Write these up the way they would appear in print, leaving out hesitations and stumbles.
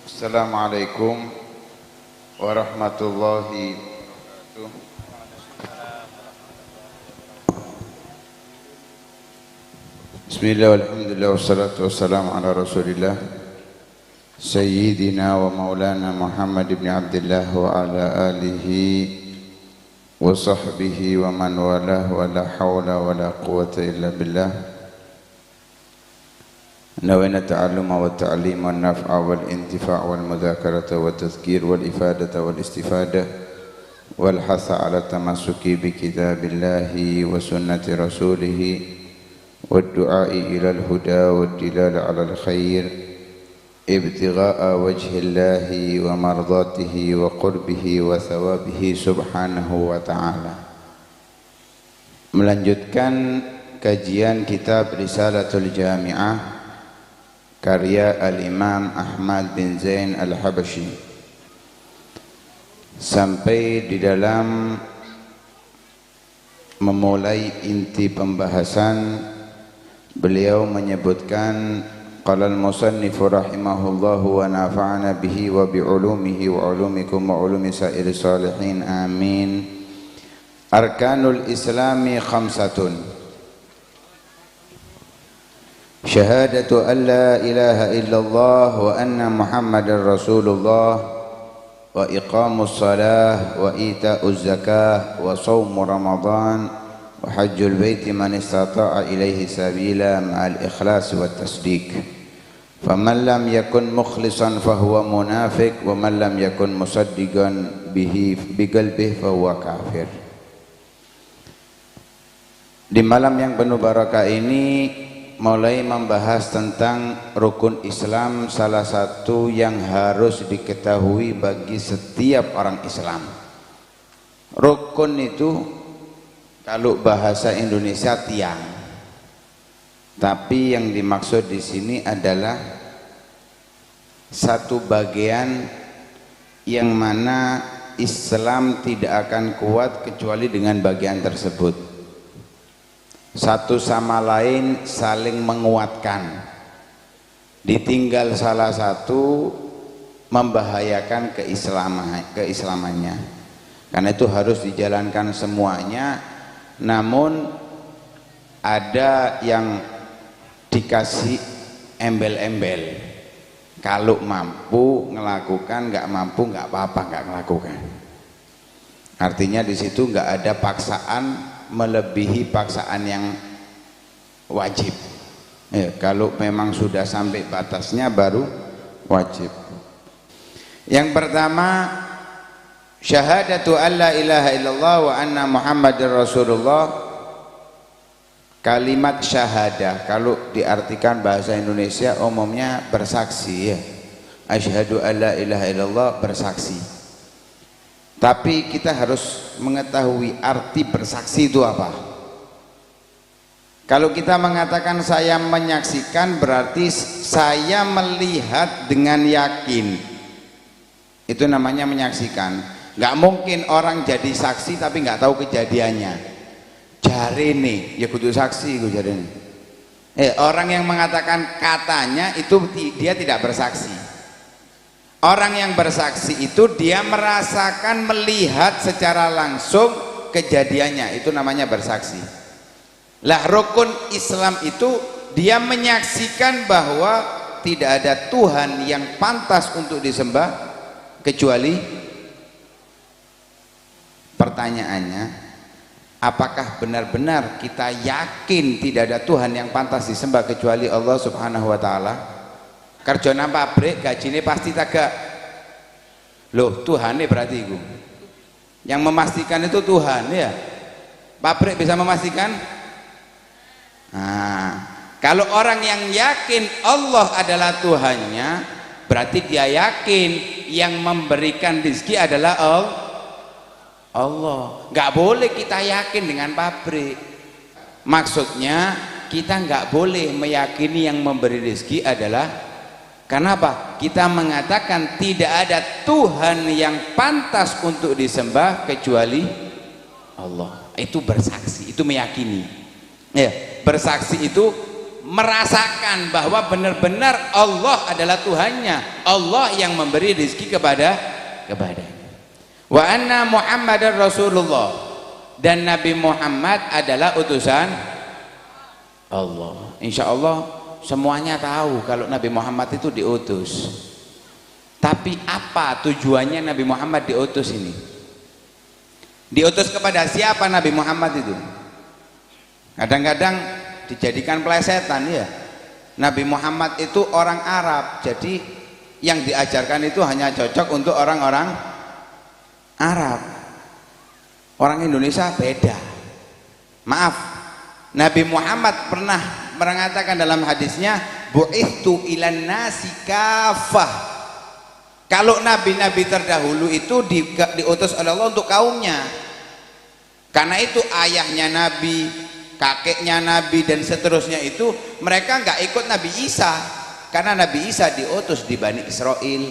Assalamualaikum warahmatullahi wabarakatuh. Bismillah walhamdulillah wassalatu wassalamu ala rasulillah Sayyidina wa maulana Muhammad ibn Abdullah wa ala alihi wa sahbihi wa man walah wa la hawla wa la quwata illa billah. نوينا التعلم والتعليم والنفع والانتفاع والمذاكرة والتذكير والإفادة والاستفادة والحث على التمسك بكتاب الله وسنة رسوله والدعاء إلى الهدى والدلال على الخير ابتغاء وجه الله ومرضاته وقربه وثوابه سبحانه وتعالى. Melanjutkan kajian kitab Risalatul Jami'ah karya Al-Imam Ahmad bin Zain Al-Habashi, sampai di dalam memulai inti pembahasan beliau menyebutkan qala al-musannifu rahimahullahu wa nafa'ana bihi wa bi'ulumihi wa ulumikum wa ulumi sa'iri salihin amin. Arkanul Islami khamsatun: syahadatu an la ilaha illallah wa anna muhammadar rasulullah wa iqamus salah wa ita'uz zakah wa sawmu ramadan wa hajjul baiti man istata'a ilaihi sabila ma'al ikhlas wa tasdiq. Faman lam yakun mukhlisan fahuwa munafiq wa man lam yakun musaddiqan bihi biqalbihi fahuwa kafir. Di malam yang penuh barakah ini mulai membahas tentang rukun Islam, salah satu yang harus diketahui bagi setiap orang Islam. Rukun itu kalau bahasa Indonesia tiang, tapi yang dimaksud di sini adalah satu bagian yang mana Islam tidak akan kuat kecuali dengan bagian tersebut. Satu sama lain saling menguatkan. Ditinggal salah satu membahayakan keislamannya. Karena itu harus dijalankan semuanya. Namun ada yang dikasih embel-embel. Kalau mampu melakukan, nggak mampu nggak apa-apa nggak melakukan. Artinya di situ nggak ada paksaan melebihi paksaan yang wajib. Kalau memang sudah sampai batasnya baru wajib. Yang pertama, syahadatu an la ilaha illallah wa anna muhammadar rasulullah. Kalimat syahadah kalau diartikan bahasa Indonesia umumnya bersaksi, ya. Asyhadu an la ilaha illallah, bersaksi. Tapi kita harus mengetahui arti bersaksi itu apa. Kalau kita mengatakan saya menyaksikan, berarti saya melihat dengan yakin. Itu namanya menyaksikan. Nggak mungkin orang jadi saksi tapi nggak tahu kejadiannya. Jarene ya kudu saksi ku jarene. Orang yang mengatakan katanya itu dia tidak bersaksi. Orang yang bersaksi itu dia merasakan, melihat secara langsung kejadiannya, itu namanya bersaksi. Lah rukun Islam itu dia menyaksikan bahwa tidak ada Tuhan yang pantas untuk disembah kecuali, pertanyaannya, apakah benar-benar kita yakin tidak ada Tuhan yang pantas disembah kecuali Allah Subhanahu wa taala? Kerjaan pabrik gajine pasti tagak. Loh, Tuhane berarti itu. Yang memastikan itu Tuhan, ya. Pabrik bisa memastikan? Nah, kalau orang yang yakin Allah adalah Tuhannya, berarti dia yakin yang memberikan rezeki adalah Allah. Nggak boleh kita yakin dengan pabrik. Maksudnya kita nggak boleh meyakini yang memberi rezeki adalah, kenapa? Kita mengatakan tidak ada Tuhan yang pantas untuk disembah kecuali Allah. Itu bersaksi, itu meyakini. Ya, bersaksi itu merasakan bahwa benar-benar Allah adalah Tuhannya, Allah yang memberi rezeki kepadanya. Wa anna Muhammadar Rasulullah, dan Nabi Muhammad adalah utusan Allah. Insya Allah semuanya tahu kalau Nabi Muhammad itu diutus. Tapi apa tujuannya Nabi Muhammad diutus ini? Diutus kepada siapa Nabi Muhammad itu? Kadang-kadang dijadikan plesetan ya. Nabi Muhammad itu orang Arab, jadi yang diajarkan itu hanya cocok untuk orang-orang Arab. Orang Indonesia beda. Maaf, Nabi Muhammad pernah mengatakan dalam hadisnya, bu'ithtu ilan nasi kafah. Kalau nabi-nabi terdahulu itu diutus oleh Allah untuk kaumnya. Karena itu ayahnya nabi, kakeknya nabi, dan seterusnya itu mereka nggak ikut Nabi Isa, karena Nabi Isa diutus di Bani Israel.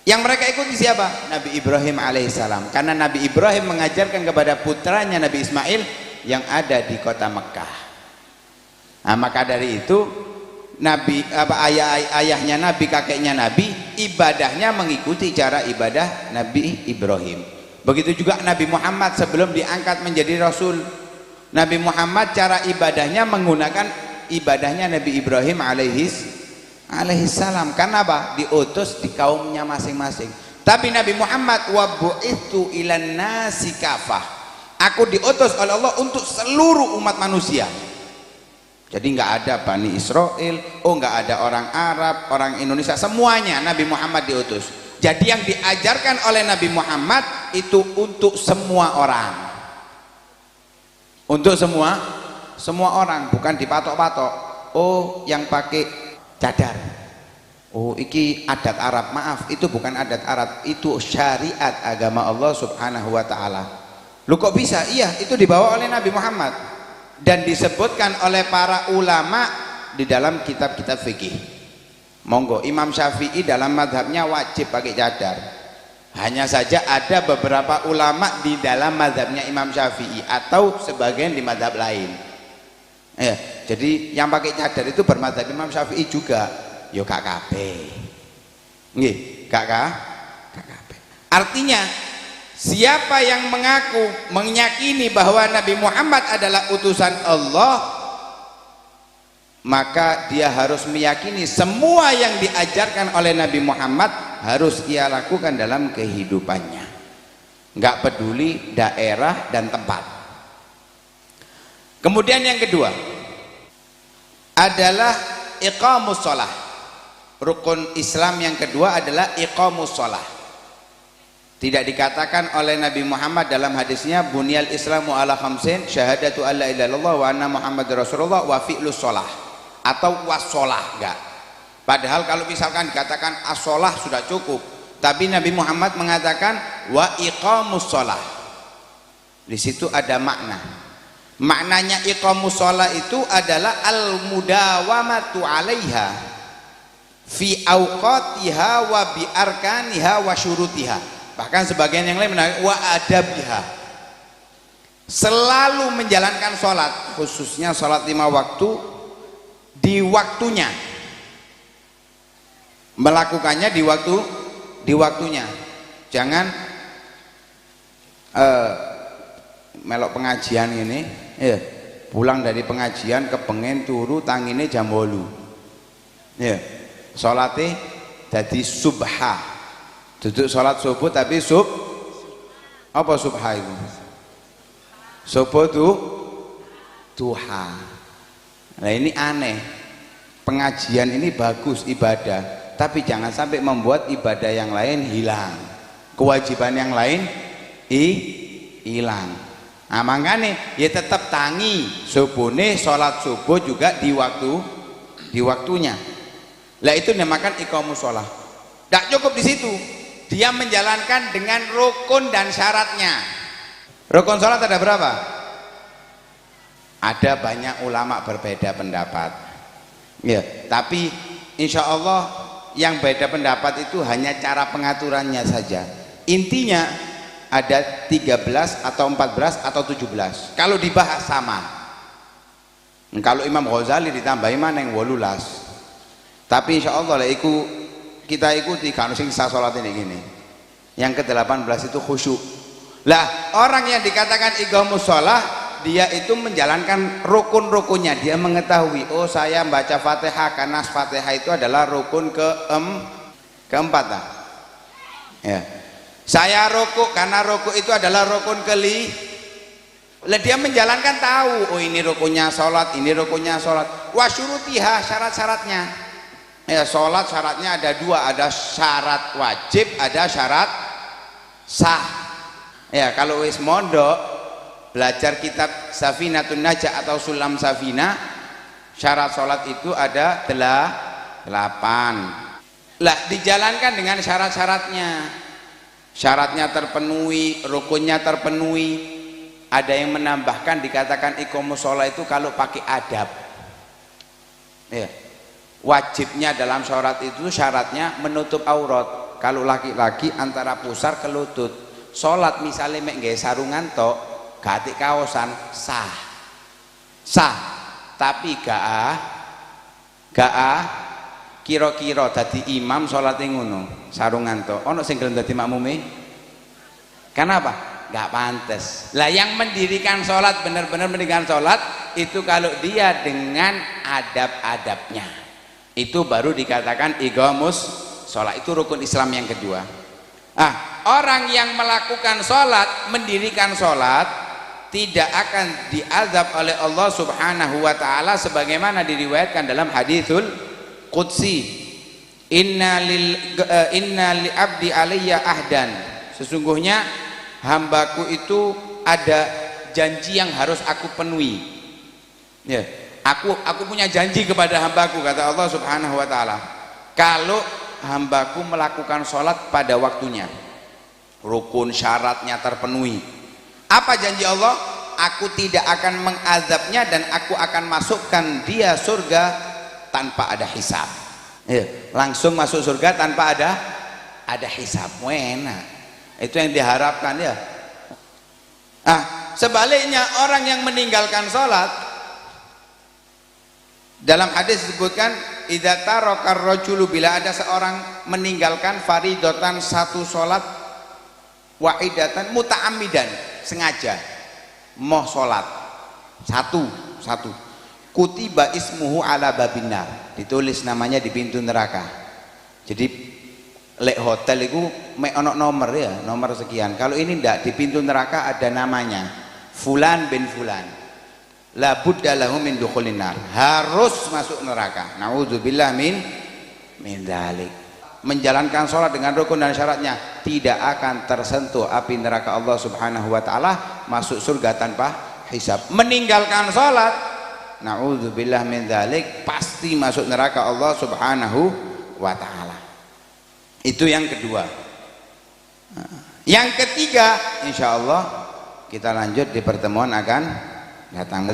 Yang mereka ikuti siapa? Nabi Ibrahim alaihissalam, karena Nabi Ibrahim mengajarkan kepada putranya Nabi Ismail yang ada di kota Mekah. Nah, maka dari itu Nabi ayahnya Nabi, kakeknya Nabi, ibadahnya mengikuti cara ibadah Nabi Ibrahim. Begitu juga Nabi Muhammad sebelum diangkat menjadi Rasul, Nabi Muhammad cara ibadahnya menggunakan ibadahnya Nabi Ibrahim alaihissalam. Karena apa? Diutus di kaumnya masing-masing. Tapi Nabi Muhammad, wa bu'ithu ilan nasi kafah, aku diutus oleh Allah untuk seluruh umat manusia. Jadi nggak ada Bani Israel, nggak ada orang Arab, orang Indonesia, semuanya Nabi Muhammad diutus. Jadi yang diajarkan oleh Nabi Muhammad itu untuk semua orang, untuk semua orang, bukan dipatok-patok. Oh, yang pakai cadar, oh iki adat Arab. Maaf, itu bukan adat Arab, itu syariat agama Allah subhanahu wa ta'ala. Lu kok bisa? Iya, itu dibawa oleh Nabi Muhammad dan disebutkan oleh para ulama di dalam kitab-kitab fikih. Monggo, Imam Syafi'i dalam madhabnya wajib pakai cadar. Hanya saja ada beberapa ulama di dalam madhabnya Imam Syafi'i atau sebagian di madhab lain. Ya, jadi yang pakai cadar itu bermadhab Imam Syafi'i juga. Yo gak kabeh. Nggih, gak kabeh. Artinya siapa yang mengaku meyakini bahwa Nabi Muhammad adalah utusan Allah, maka dia harus meyakini semua yang diajarkan oleh Nabi Muhammad harus ia lakukan dalam kehidupannya, nggak peduli daerah dan tempat. Kemudian yang kedua adalah iqamus shalah. Rukun Islam yang kedua adalah iqamus shalah. Tidak dikatakan oleh Nabi Muhammad dalam hadisnya bunyal islamu ala khamsin, syahadatu alla ilaha illallah wa anna muhammadar rasulullah wa fi'lus shalah atau wassalah. Enggak. Padahal kalau misalkan dikatakan as-shalah sudah cukup, tapi Nabi Muhammad mengatakan wa iqamus shalah. Di situ ada makna. Maknanya iqamus shalah itu adalah al-mudawamatu 'alaiha fi awqatiha wa bi arkaniha wa syurutiha. Bahkan sebagian yang lain menanggapi wa adabiha, selalu menjalankan sholat, khususnya sholat 5 waktu di waktunya, melakukannya di waktunya. Jangan melok pengajian ini ya, pulang dari pengajian kepengen turu tangine jam 8 ya, sholatnya jadi subha. Duduk sholat subuh tapi apa subha itu? Subuh tuh duha. Nah ini aneh. Pengajian ini bagus ibadah, tapi jangan sampai membuat ibadah yang lain hilang, kewajiban yang lain hilang. Nah makanya ya tetap tangi subuhnya, sholat subuh juga di waktunya. Lah itu dinamakan iqamus shalah. Tidak cukup di situ, dia menjalankan dengan rukun dan syaratnya. Rukun sholat ada berapa? Ada banyak ulama berbeda pendapat ya, tapi insya Allah yang beda pendapat itu hanya cara pengaturannya saja. Intinya ada 13 atau 14 atau 17 kalau dibahas sama. Kalau Imam Ghazali ditambahi mana yang 18. Tapi insya Allah lah kita ikuti kan sing sah salat ini gini. Yang ke-18 itu khusyuk. Lah orang yang dikatakan iqamus shalah, dia itu menjalankan rukun-rukunnya. Dia mengetahui, oh saya baca Fatihah karena Fatihah itu adalah rukun keempat lah. Ya. Saya rukuk karena rukuk itu adalah rukun lah dia menjalankan tahu, oh ini rukunnya sholat, ini rukunnya sholat. Wa syurutiha, syarat-syaratnya. Ya, sholat syaratnya ada dua, ada syarat wajib, ada syarat sah. Ya, kalau wis mondok belajar kitab Safinatun Najah atau Sulam Safina, syarat sholat itu ada 8. Lah dijalankan dengan syarat-syaratnya. Syaratnya terpenuhi, rukunnya terpenuhi. Ada yang menambahkan dikatakan iqamus shalah itu kalau pakai adab. Ya. Wajibnya dalam sholat itu syaratnya menutup aurat. Kalau laki-laki antara pusar ke lutut. Sholat misalnya mek nggawe sarungan tok, ganti kaosan sah. Sah. Tapi gak kira-kira dadi imam sholatnya ngono, sarungan tok. Ono sing gelem dadi makmume? Kenapa? Gak pantas. Lah yang mendirikan sholat, benar-benar mendirikan sholat itu kalau dia dengan adab-adabnya, itu baru dikatakan iqamus sholat. Itu rukun Islam yang kedua. Orang yang melakukan sholat, mendirikan sholat, tidak akan diazab oleh Allah subhanahu wa ta'ala sebagaimana diriwayatkan dalam hadithul qudsi, inna li abdi alayya ahdan, sesungguhnya hambaku itu ada janji yang harus aku penuhi. Ya, aku punya janji kepada hambaku, kata Allah subhanahu wa ta'ala, kalau hambaku melakukan sholat pada waktunya, rukun syaratnya terpenuhi. Apa janji Allah? Aku tidak akan mengazabnya dan aku akan masukkan dia surga tanpa ada hisab. Ya, langsung masuk surga tanpa ada hisab. Enak. Itu yang diharapkan ya. Sebaliknya orang yang meninggalkan sholat, dalam hadis disebutkan idza tarakar rajulu, bila ada seorang meninggalkan faridatan, satu sholat, wahidatan muta'ammidan, sengaja mau sholat satu kutiba ismuhu ala babinnar, ditulis namanya di pintu neraka. Jadi lek hotel itu ono nomor ya, nomor sekian. Kalau ini ndak, di pintu neraka ada namanya Fulan bin Fulan, la budda lahu min dukhulin nar, harus masuk neraka. Nauzubillah min dzalik. Menjalankan sholat dengan rukun dan syaratnya tidak akan tersentuh api neraka Allah subhanahu wa ta'ala, masuk surga tanpa hisab. Meninggalkan sholat, nauzubillah min dzalik, pasti masuk neraka Allah subhanahu wa ta'ala. Itu yang kedua. Yang ketiga, insya Allah kita lanjut di pertemuan akan datang.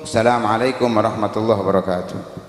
Assalamualaikum warahmatullahi wabarakatuh.